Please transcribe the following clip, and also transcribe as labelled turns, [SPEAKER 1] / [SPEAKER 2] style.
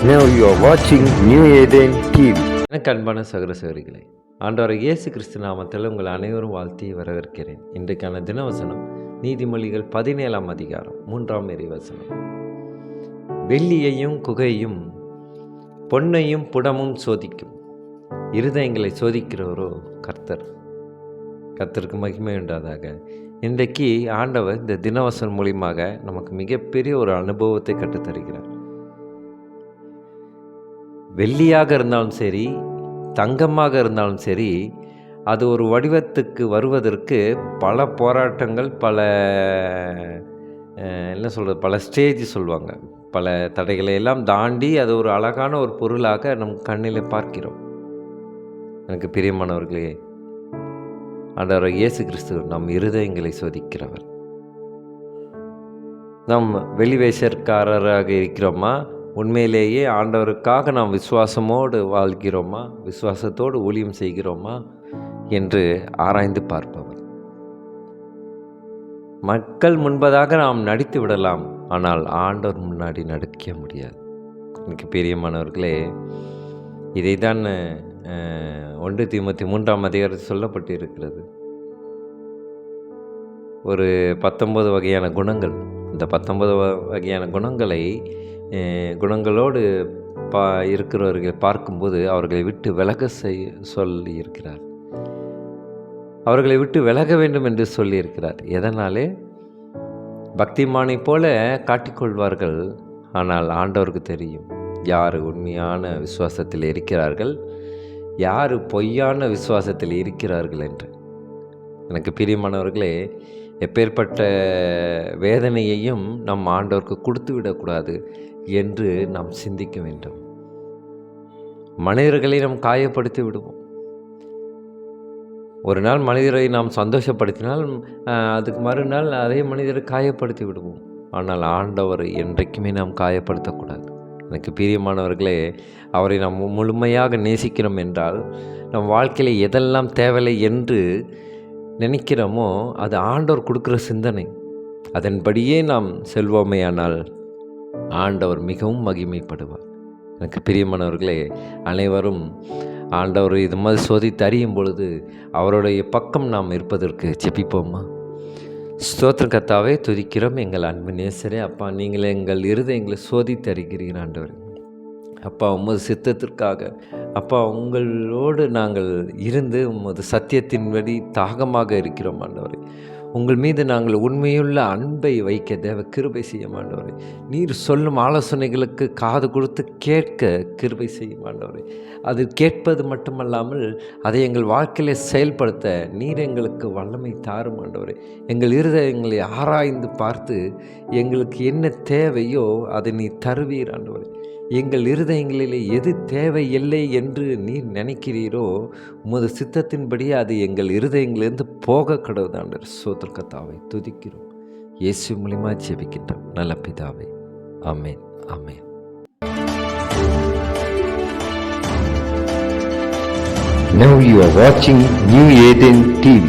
[SPEAKER 1] Now you are watching New Eden TV.
[SPEAKER 2] எனக்கு அன்பான சகோதர சகோதரிகளே, ஆண்டவர் இயேசு கிறிஸ்து நாமத்தில் உங்கள் அனைவரும் வாழ்த்தி வரவேற்கிறேன். இன்றைக்கான தினவசனம் நீதிமொழிகள் 17ஆம் அதிகாரம் 3ஆம் இறைவசனம். வெள்ளியையும் குகையும் பொன்னையும் புடமும் சோதிக்கும், இருதயங்களை சோதிக்கிறவரோ கர்த்தர். கர்த்தருக்கு மகிமை உண்டாதாக. இன்றைக்கு ஆண்டவர் இந்த தினவசனம் மூலியமாக நமக்கு மிகப்பெரிய ஒரு அனுபவத்தை கற்றுத்தருகிறார். வெள்ளியாக இருந்தாலும் சரி, தங்கமாக இருந்தாலும் சரி, அது ஒரு வடிவத்துக்கு வருவதற்கு பல போராட்டங்கள், பல ஸ்டேஜ் சொல்லுவாங்க, பல தடைகளை எல்லாம் தாண்டி அது ஒரு அழகான ஒரு பொருளாக நம் கண்ணில் பார்க்கிறோம். எனக்கு பிரியமானவர்களே, ஆண்டவர் இயேசு கிறிஸ்து நம் இருதயங்களை சோதிக்கிறவர். நாம் வெளிவேஷக்காரராக இருக்கிறோமா, உண்மையிலேயே ஆண்டவருக்காக நாம் விசுவாசமோடு வாழ்கிறோமா, விசுவாசத்தோடு ஊழியம் செய்கிறோமா என்று ஆராய்ந்து பார்ப்பவர். மக்கள் முன்பதாக நாம் நடித்து விடலாம், ஆனால் ஆண்டவர் முன்னாடி நடிக்க முடியாது. எனக்கு பிரியமானவர்களே, இதை தான் 1 தீமோத்தேயு 3ஆம் அதிகாரத்தில் சொல்லப்பட்டு இருக்கிறது. ஒரு 19 வகையான குணங்கள், இந்த 19 வகையான குணங்களோடு இருக்கிறவர்களை பார்க்கும்போது அவர்களை விட்டு விலக சொல்லி இருக்கிறார். அவர்களை விட்டு விலக வேண்டும் என்று சொல்லியிருக்கிறார். எதனாலே? பக்திமானை போல காட்டிக்கொள்வார்கள், ஆனால் ஆண்டவருக்கு தெரியும் யார் உண்மையான விசுவாசத்தில் இருக்கிறார்கள், யார் பொய்யான விசுவாசத்தில் இருக்கிறார்கள் என்று. எனக்கு பிரியமானவர்களே, எப்பேற்பட்ட வேதனையையும் நம் ஆண்டவருக்கு கொடுத்து விடக்கூடாது என்று நாம் சிந்திக்க வேண்டும். மனிதர்களை நாம் காயப்படுத்தி விடுவோம். ஒரு நாள் மனிதரை நாம் சந்தோஷப்படுத்தினால் அதுக்கு மறுநாள் அதே மனிதரை காயப்படுத்தி விடுவோம். ஆனால் ஆண்டவரை என்றைக்குமே நாம் காயப்படுத்தக்கூடாது. எனக்கு பிரியமானவர்களே, அவரை நாம் முழுமையாக நேசிக்கிறோம் என்றால் நம் வாழ்க்கையில் எதெல்லாம் தேவையில்லை என்று நினைக்கிறோமோ அது ஆண்டவர் கொடுக்குற சிந்தனை. அதன்படியே நாம் செல்வோமேயானால் ஆண்டவர் மிகவும் மகிமைப்படுவார். எனக்கு பிரியமானவர்களே, அனைவரும் ஆண்டவர் இது மாதிரி சோதித்து அறியும் பொழுது அவருடைய பக்கம் நாம் இருப்பதற்கு ஜெபிப்போமா? ஸ்தோத்திரம் கர்த்தாவே, துதிக்கிறோம் எங்கள் அன்பு நேசரே. அப்பா, நீங்களே எங்கள் இருதயங்களை சோதித்து அறிகிறீர் ஆண்டவர். அப்பா, உமது சித்தத்திற்காக அப்பா உங்களோடு நாங்கள் இருந்து உமது சத்தியத்தின்படி தாகமாக இருக்கிறோம் ஆண்டவரே. உங்கள் மீது நாங்கள் உண்மையுள்ள அன்பை வைக்க தேவ கிருபை செய்யும் ஆண்டவரே. நீர் சொல்லும் ஆலோசனைகளுக்கு காது கொடுத்து கேட்க கிருபை செய்யும் ஆண்டவரே. அது கேட்பது மட்டுமல்லாமல் அதை எங்கள் வாழ்க்கையிலே செயல்படுத்த நீர் எங்களுக்கு வல்லமை தாரும் ஆண்டவரே. எங்கள் இருதயங்களை ஆராய்ந்து பார்த்து எங்களுக்கு என்ன தேவையோ அதை நீ தருவீர் ஆண்டவரே. எங்கள் இருதயங்களிலே எது தேவையில்லை என்று நீர் நினைக்கிறீரோ உமது சித்தத்தின்படி அது எங்கள் இருதயங்களிலிருந்து போக கடவுது ஆண்டவர். ஸ்தோத்திரம் கர்த்தாவே, துதிக்கிறோம். இயேசு மூலமா ஜெபிக்கின்றோம் நல்ல பிதாவே. ஆமென், ஆமென்.
[SPEAKER 1] Now you are watching New Eden TV.